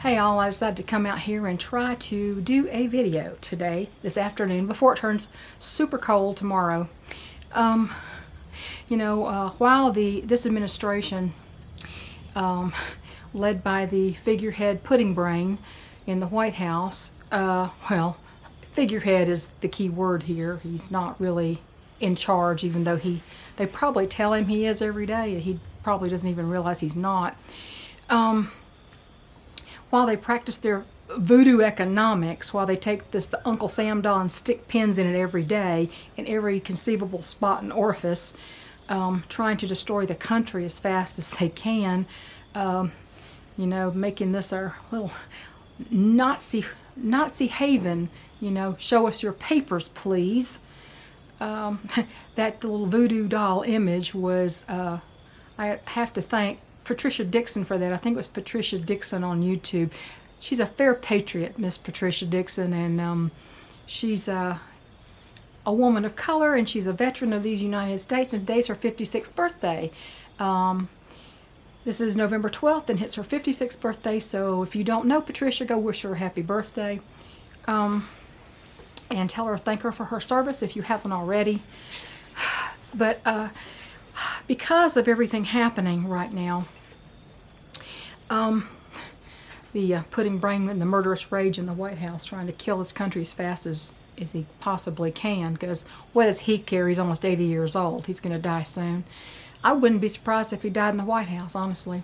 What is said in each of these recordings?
Hey all, I decided to come out here and try to do a video today, this afternoon, before it turns super cold tomorrow. While this administration, led by the figurehead pudding brain in the White House, figurehead is the key word here. He's not really in charge, even though they probably tell him he is every day. He probably doesn't even realize he's not. While they practice their voodoo economics, while they take the Uncle Sam Don stick pins in it every day in every conceivable spot and orifice, trying to destroy the country as fast as they can, making this our little Nazi haven, show us your papers, please. That little voodoo doll image was, I have to thank Patricia Dixon for that. I think it was Patricia Dixon on YouTube. She's a fair patriot, Miss Patricia Dixon, and she's a woman of color, and she's a veteran of these United States, and today's her 56th birthday. This is November 12th, and it's her 56th birthday, so if you don't know Patricia, go wish her a happy birthday. And tell her, thank her for her service if you haven't already. But because of everything happening right now, the pudding brain in the murderous rage in the White House, trying to kill his country as fast as he possibly can, because what does he care? He's almost 80 years old. He's going to die soon. I wouldn't be surprised if he died in the White House, honestly.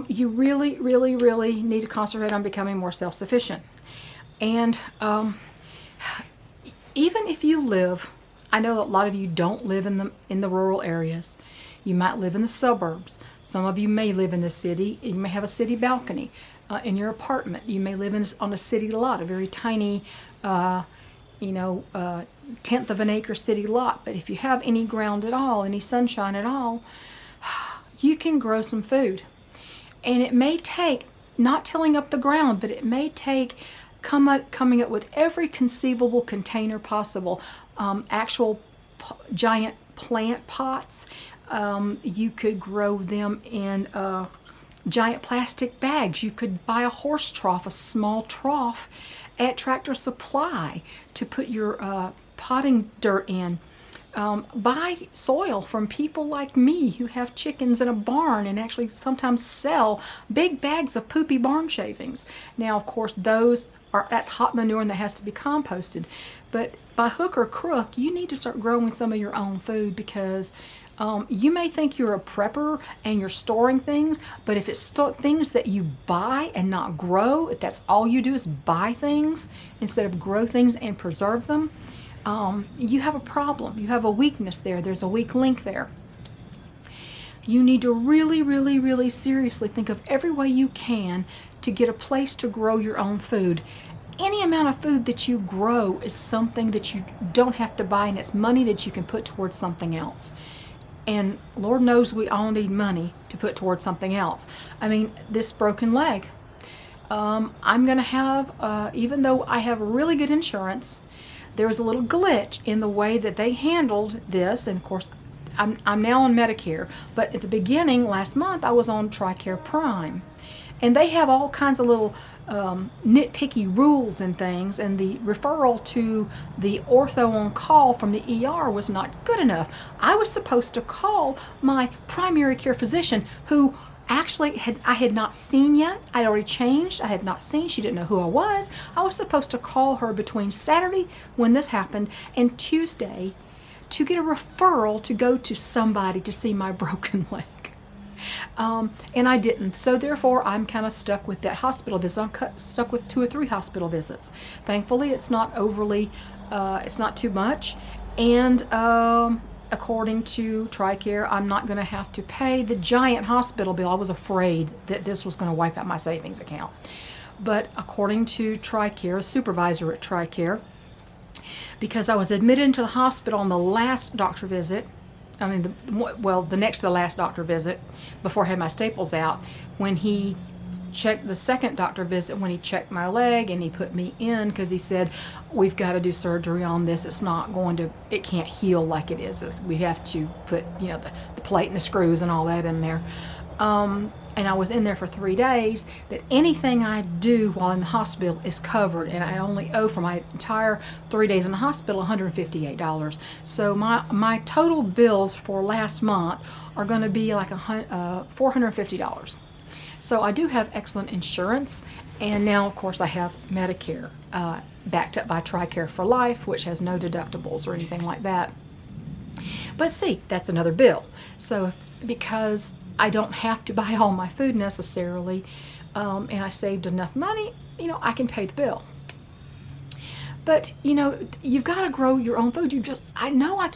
You really, really, really need to concentrate on becoming more self-sufficient. And even if you live, I know a lot of you don't live in the rural areas. You might live in the suburbs. Some of you may live in the city. You may have a city balcony in your apartment. You may live on a city lot, a very tiny, tenth of an acre city lot. But if you have any ground at all, any sunshine at all, you can grow some food. And it may take, not tilling up the ground, but it may take coming up with every conceivable container possible, actual giant plant pots. You could grow them in giant plastic bags. You could buy a horse trough, a small trough at Tractor Supply to put your potting dirt in. Buy soil from people like me who have chickens in a barn and actually sometimes sell big bags of poopy barn shavings. Now, of course, that's hot manure and that has to be composted. But by hook or crook, you need to start growing some of your own food, because you may think you're a prepper and you're storing things, but if it's things that you buy and not grow, if that's all you do is buy things instead of grow things and preserve them, you have a problem. You have a weakness there. There's a weak link there. You need to really, really, really seriously think of every way you can to get a place to grow your own food. Any amount of food that you grow is something that you don't have to buy, and it's money that you can put towards something else. And Lord knows we all need money to put towards something else. I mean, this broken leg. I'm going to have, even though I have really good insurance, there was a little glitch in the way that they handled this. And of course, I'm now on Medicare, but at the beginning, last month, I was on TRICARE Prime. And they have all kinds of little nitpicky rules and things, and the referral to the ortho on call from the ER was not good enough. I was supposed to call my primary care physician, who actually I had not seen yet. I'd already changed. I had not seen. She didn't know who I was. I was supposed to call her between Saturday, when this happened, and Tuesday to get a referral to go to somebody to see my broken leg. And I didn't. So therefore, I'm kind of stuck with that hospital visit. I'm stuck with 2 or 3 hospital visits. Thankfully, it's not overly, it's not too much. And according to TRICARE, I'm not going to have to pay the giant hospital bill. I was afraid that this was going to wipe out my savings account. But according to TRICARE, a supervisor at TRICARE, because I was admitted into the hospital on the last doctor visit, the next to the last doctor visit, before I had my staples out, when he checked the second doctor visit when he checked my leg and he put me in because he said, we've got to do surgery on this. It can't heal like it is. We have to put, the plate and the screws and all that in there. And I was in there for 3 days, that anything I do while in the hospital is covered, and I only owe for my entire 3 days in the hospital $158. So my total bills for last month are going to be like $450. So I do have excellent insurance, and now of course I have Medicare, backed up by TRICARE for Life, which has no deductibles or anything like that. But see, that's another bill. So because I don't have to buy all my food necessarily, and I saved enough money, I can pay the bill. But, you've got to grow your own food. I know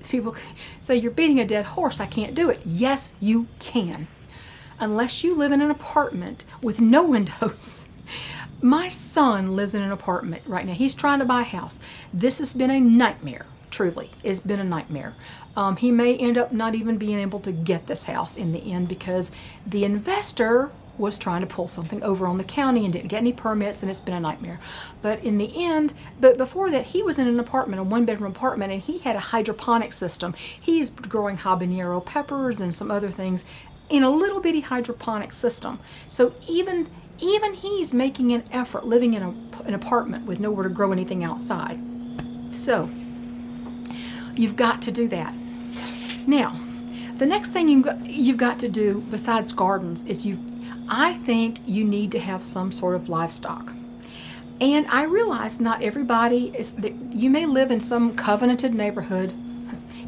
people say you're beating a dead horse, I can't do it. Yes, you can. Unless you live in an apartment with no windows. My son lives in an apartment right now. He's trying to buy a house. This has been a nightmare. Truly, it's been a nightmare. He may end up not even being able to get this house in the end because the investor was trying to pull something over on the county and didn't get any permits, and it's been a nightmare. But in the end, before that, he was in an apartment, a one-bedroom apartment, and he had a hydroponic system. He's growing habanero peppers and some other things in a little bitty hydroponic system. So even he's making an effort living in an apartment with nowhere to grow anything outside. So you've got to do that. Now, the next thing you've got to do besides gardens is I think you need to have some sort of livestock. And I realize not everybody you may live in some covenanted neighborhood.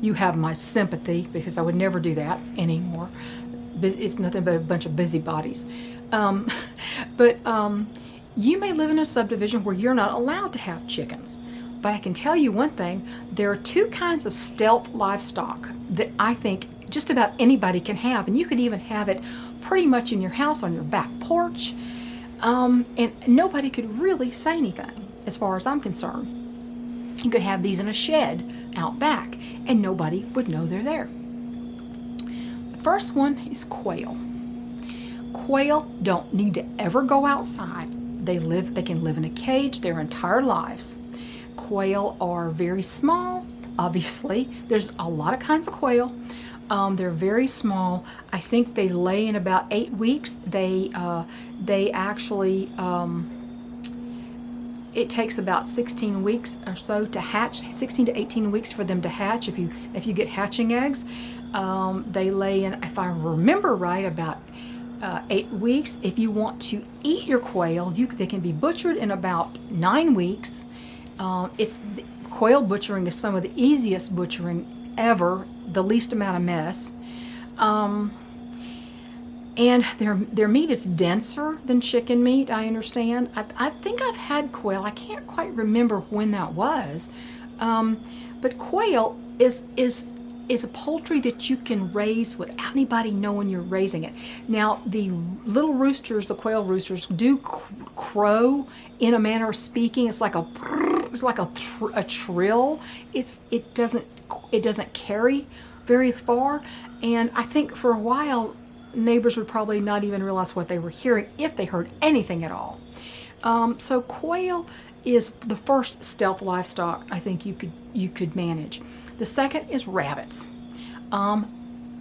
You have my sympathy because I would never do that anymore. It's nothing but a bunch of busybodies. But you may live in a subdivision where you're not allowed to have chickens. But I can tell you one thing, there are 2 kinds of stealth livestock that I think just about anybody can have, and you could even have it pretty much in your house on your back porch, and nobody could really say anything as far as I'm concerned. You could have these in a shed out back and nobody would know they're there. The first one is quail. Quail don't need to ever go outside. They can live in a cage their entire lives. Quail are very small, obviously. There's a lot of kinds of quail. They're very small. I think they lay in about 8 weeks. They actually, it takes about 16 weeks or so to hatch, 16 to 18 weeks for them to hatch if you get hatching eggs. They lay in, if I remember right, about 8 weeks. If you want to eat your quail, they can be butchered in about 9 weeks. Quail butchering is some of the easiest butchering ever, the least amount of mess. And their meat is denser than chicken meat, I understand. I think I've had quail. I can't quite remember when that was. But quail is a poultry that you can raise without anybody knowing you're raising it. Now, the little roosters, the quail roosters, do crow in a manner of speaking. It's like a trill. It doesn't carry very far, and I think for a while neighbors would probably not even realize what they were hearing if they heard anything at all. So quail is the first stealth livestock I think you could manage. The second is rabbits. I'm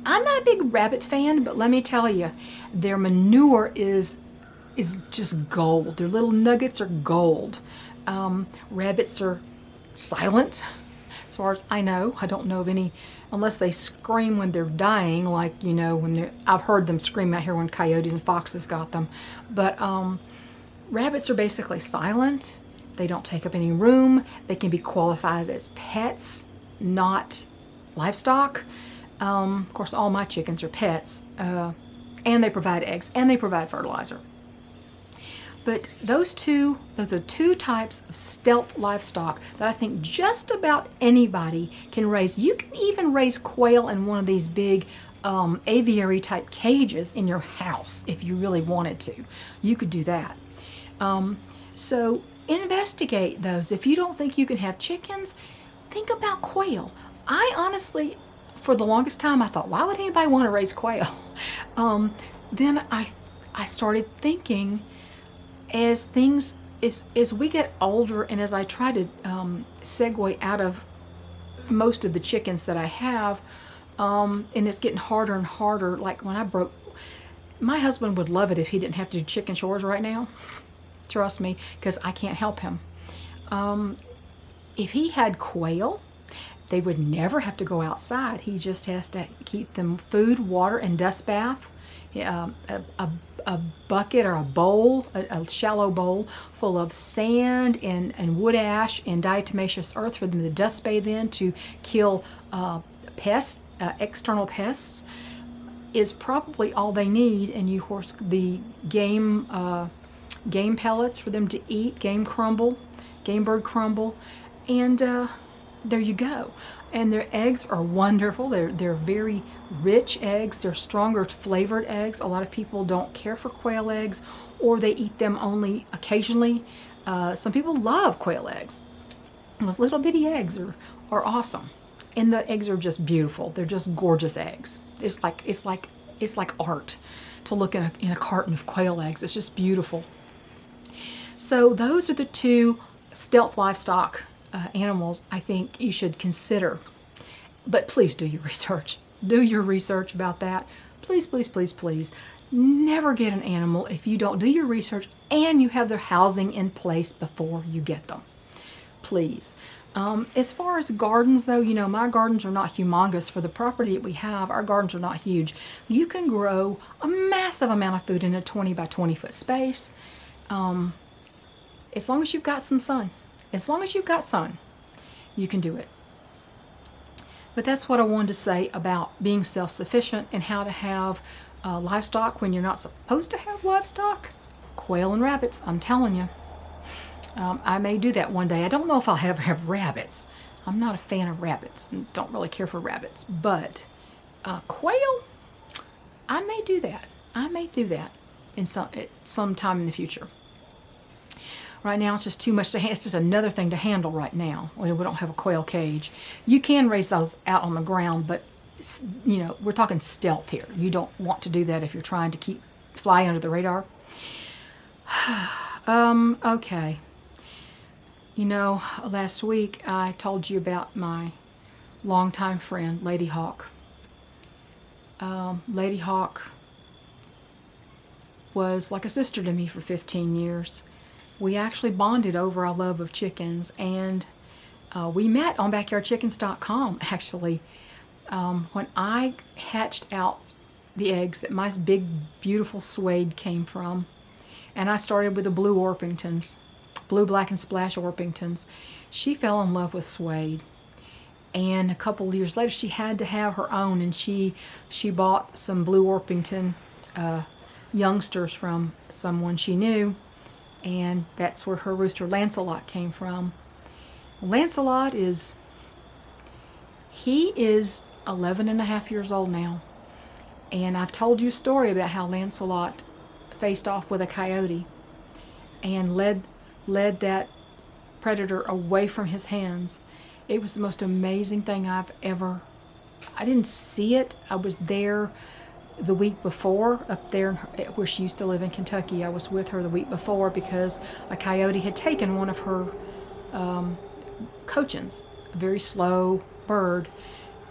not a big rabbit fan, but let me tell you, their manure is just gold. Their little nuggets are gold. Rabbits are silent, as far as I know. I don't know of any, unless they scream when they're dying, like, I've heard them scream out here when coyotes and foxes got them. But rabbits are basically silent. They don't take up any room. They can be qualified as pets, not livestock. Of course, all my chickens are pets, and they provide eggs, and they provide fertilizer. But those are 2 types of stealth livestock that I think just about anybody can raise. You can even raise quail in one of these big aviary type cages in your house if you really wanted to. You could do that. So investigate those. If you don't think you can have chickens, think about quail. I honestly, for the longest time, I thought, why would anybody want to raise quail? Then I started thinking, as things, as we get older, and as I try to segue out of most of the chickens that I have, and it's getting harder and harder. Like when I broke, my husband would love it if he didn't have to do chicken chores right now. Trust me, because I can't help him. If he had quail, they would never have to go outside. He just has to keep them food, water, and dust bath. A bucket or a bowl, a shallow bowl full of sand and wood ash and diatomaceous earth for them to dust bathe in to kill pests, external pests, is probably all they need. And you horse the game pellets for them to eat, game bird crumble, and there you go. And their eggs are wonderful. They're very rich eggs. They're stronger flavored eggs. A lot of people don't care for quail eggs, or they eat them only occasionally. Some people love quail eggs. Those little bitty eggs are awesome, and the eggs are just beautiful. They're just gorgeous eggs. It's like art to look in a carton of quail eggs. It's just beautiful. So those are the two stealth livestock animals I think you should consider. But please do your research. Do your research about that. Please, please, please, please. Never get an animal if you don't do your research and you have their housing in place before you get them. Please. As far as gardens though, my gardens are not humongous. For the property that we have, our gardens are not huge. You can grow a massive amount of food in a 20 by 20 foot space. As long as you've got some sun. As long as you've got sun, you can do it. But that's what I wanted to say about being self-sufficient and how to have livestock when you're not supposed to have livestock. Quail and rabbits, I'm telling you. I may do that one day. I don't know if I'll ever have rabbits. I'm not a fan of rabbits and don't really care for rabbits. But quail, I may do that. I may do that at some time in the future. Right now, it's just too much to handle. It's just another thing to handle right now. We don't have a quail cage. You can raise those out on the ground, but we're talking stealth here. You don't want to do that if you're trying to fly under the radar. Okay. Last week I told you about my longtime friend, Lady Hawk. Lady Hawk was like a sister to me for 15 years. We actually bonded over our love of chickens, and we met on backyardchickens.com actually. When I hatched out the eggs that my big beautiful Suede came from, and I started with the blue Orpingtons, blue, black, and splash Orpingtons. She fell in love with Suede, and a couple of years later she had to have her own, and she bought some blue Orpington youngsters from someone she knew. And that's where her rooster Lancelot came from. Lancelot is 11 and a half years old now. And I've told you a story about how Lancelot faced off with a coyote and led that predator away from his hands. It was the most amazing thing I didn't see it. I was there the week before, up there where she used to live in Kentucky. I was with her the week before because a coyote had taken one of her cochins, a very slow bird,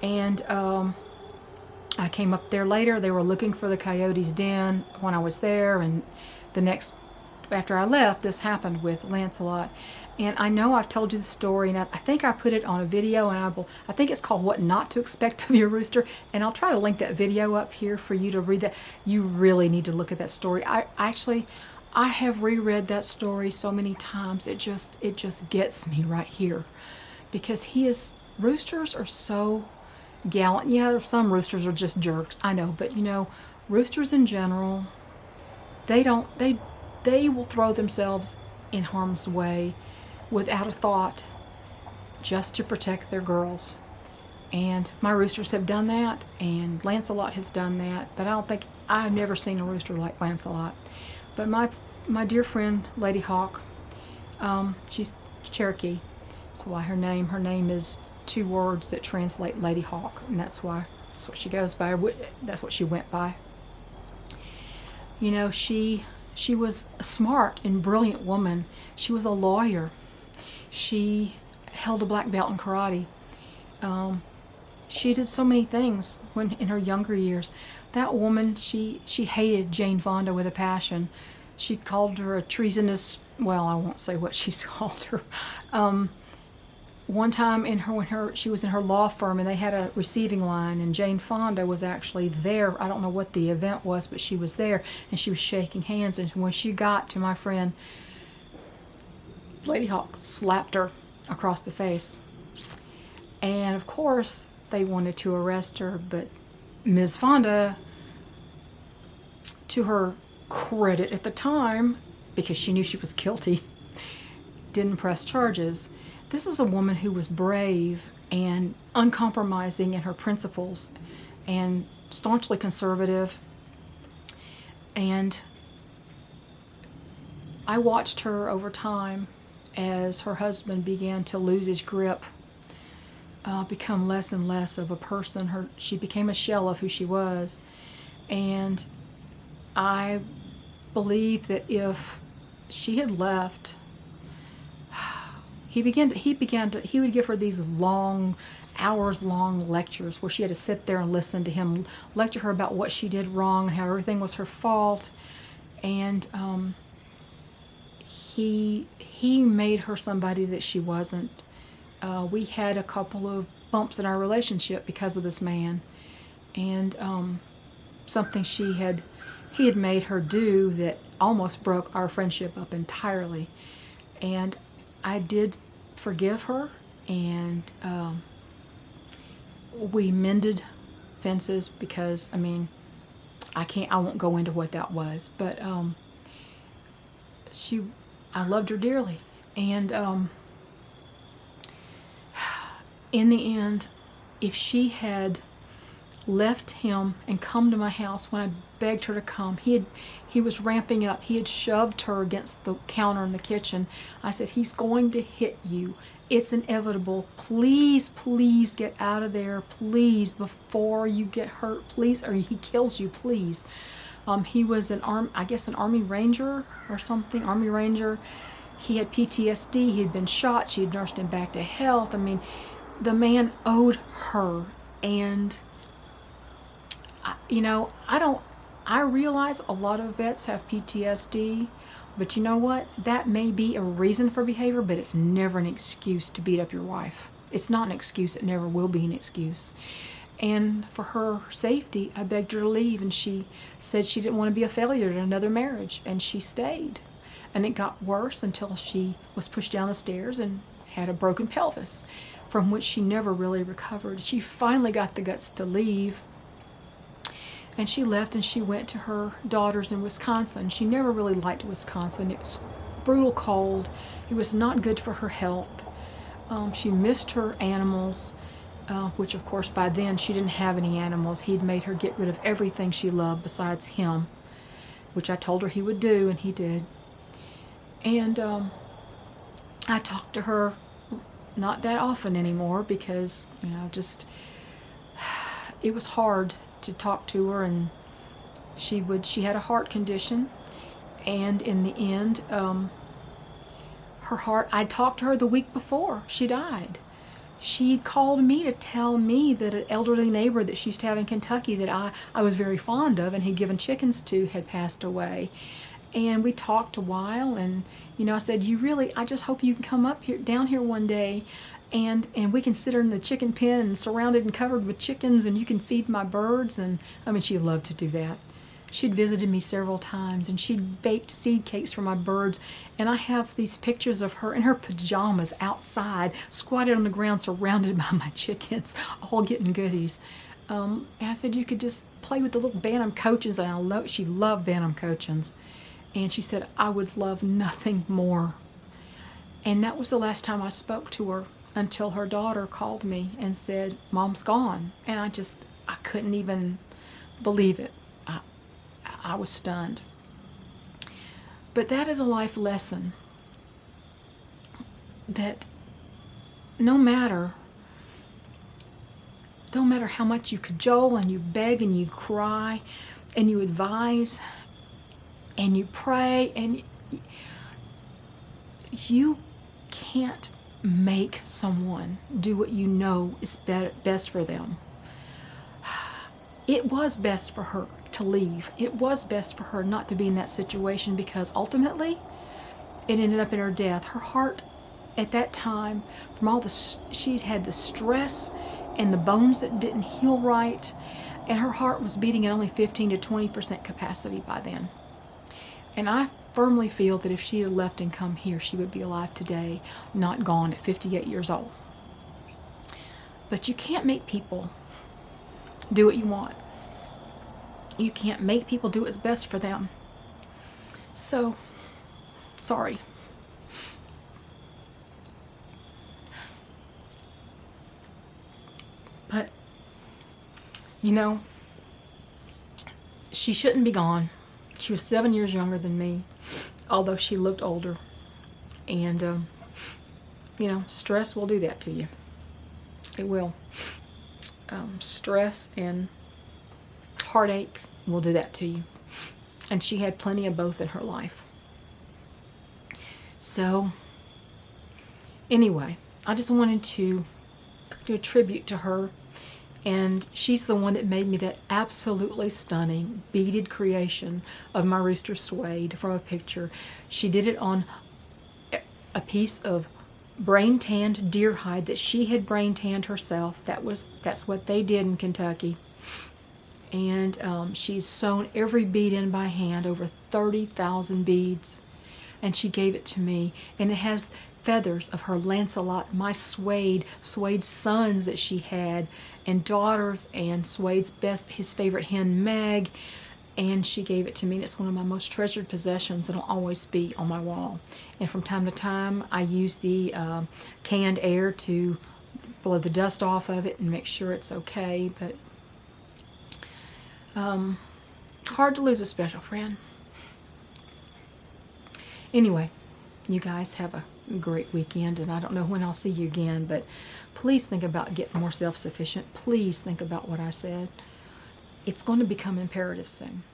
and I came up there later. They were looking for the coyote's den when I was there, and after I left, this happened with Lancelot. And I know I've told you the story, and I think I put it on a video, and I think it's called What Not to Expect of Your Rooster, and I'll try to link that video up here for you to read that. You really need to look at that story. I have reread that story so many times. It just gets me right here, because roosters are so gallant. Yeah, some roosters are just jerks, I know, but roosters in general, they will throw themselves in harm's way without a thought, just to protect their girls. And my roosters have done that, and Lancelot has done that, but I've never seen a rooster like Lancelot. But my dear friend Lady Hawk, she's Cherokee, so why her name is two words that translate Lady Hawk, and that's what she goes by. That's what she went by. You know, she was a smart and brilliant woman. She was a lawyer. She held a black belt in karate. She did so many things when in her younger years. That woman, she hated Jane Fonda with a passion. She called her a treasonous. Well, I won't say what she's called her. One time she was in her law firm and they had a receiving line and Jane Fonda was actually there. I don't know what the event was, but she was there and she was shaking hands. And when she got to my friend, Lady Hawk slapped her across the face. And of course, they wanted to arrest her, but Ms. Fonda, to her credit at the time, because she knew she was guilty, didn't press charges. This is a woman who was brave and uncompromising in her principles and staunchly conservative. And I watched her over time as her husband began to lose his grip, become less and less of a person. She became a shell of who she was. And I believe that if she had left, he would give her these long, hours-long lectures where she had to sit there and listen to him lecture her about what she did wrong, how everything was her fault. And he made her somebody that she wasn't. We had a couple of bumps in our relationship because of this man, and something he had made her do that almost broke our friendship up entirely. And I did forgive her, and we mended fences because, I mean, I won't go into what that was, but I loved her dearly. And in the end, if she had left him and come to my house when I begged her to come, he was ramping up. He had shoved her against the counter in the kitchen. I said, he's going to hit you. It's inevitable. Please, please get out of there, please, before you get hurt, please, or he kills you, please. He was an Army Ranger or something, Army Ranger. He had PTSD. He had been shot. She had nursed him back to health. I mean, the man owed her. And I realize a lot of vets have PTSD, but you know what? That may be a reason for behavior, but it's never an excuse to beat up your wife. It's not an excuse. It never will be an excuse. And for her safety, I begged her to leave, and she said she didn't want to be a failure in another marriage, and she stayed. And it got worse until she was pushed down the stairs and had a broken pelvis, from which she never really recovered. She finally got the guts to leave, and she left and she went to her daughters in Wisconsin. She never really liked Wisconsin. It was brutal cold. It was not good for her health. She missed her animals, which of course by then she didn't have any animals. He'd made her get rid of everything she loved besides him, which I told her he would do, and he did. And I talked to her not that often anymore because, it was hard to talk to her, and she had a heart condition, and in the end, her heart, I talked to her the week before she died. She called me to tell me that an elderly neighbor that she used to have in Kentucky that I was very fond of and had given chickens to had passed away. And we talked a while, and I said, I just hope you can come down here one day, and we can sit her in the chicken pen and surrounded and covered with chickens, and you can feed my birds. And she loved to do that. She'd visited me several times, and she'd baked seed cakes for my birds. And I have these pictures of her in her pajamas outside, squatted on the ground, surrounded by my chickens, all getting goodies. And I said, you could just play with the little bantam cochins, and she loved bantam cochins. And she said, I would love nothing more. And that was the last time I spoke to her until her daughter called me and said, Mom's gone. And I couldn't even believe it. I was stunned. But that is a life lesson that no matter how much you cajole and you beg and you cry and you advise, and you pray, and you can't make someone do what you know is best for them. It was best for her to leave. It was best for her not to be in that situation, because ultimately it ended up in her death. Her heart at that time, from all the, she'd had the stress and the bones that didn't heal right, and her heart was beating at only 15 to 20% capacity by then. And I firmly feel that if she had left and come here, she would be alive today, not gone at 58 years old. But you can't make people do what you want. You can't make people do what's best for them. So, sorry. But, you know, she shouldn't be gone. She was 7 years younger than me, although she looked older. And, you know, stress will do that to you. It will. Stress and heartache will do that to you. And she had plenty of both in her life. So, anyway, I just wanted to do a tribute to her. And she's the one that made me that absolutely stunning beaded creation of my rooster suede from a picture. She did it on a piece of brain tanned deer hide that she had brain tanned herself. That's what they did in Kentucky. And she's sewn every bead in by hand, over 30,000 beads. And she gave it to me. And it has feathers of her Lancelot, my Suede sons that she had, and daughters, and Suede's his favorite hen, Meg. And she gave it to me, and it's one of my most treasured possessions, and it'll always be on my wall. And from time to time, I use the canned air to blow the dust off of it and make sure it's okay. But hard to lose a special friend. Anyway, you guys have a great weekend, and I don't know when I'll see you again, but please think about getting more self-sufficient. Please think about what I said. It's going to become imperative soon.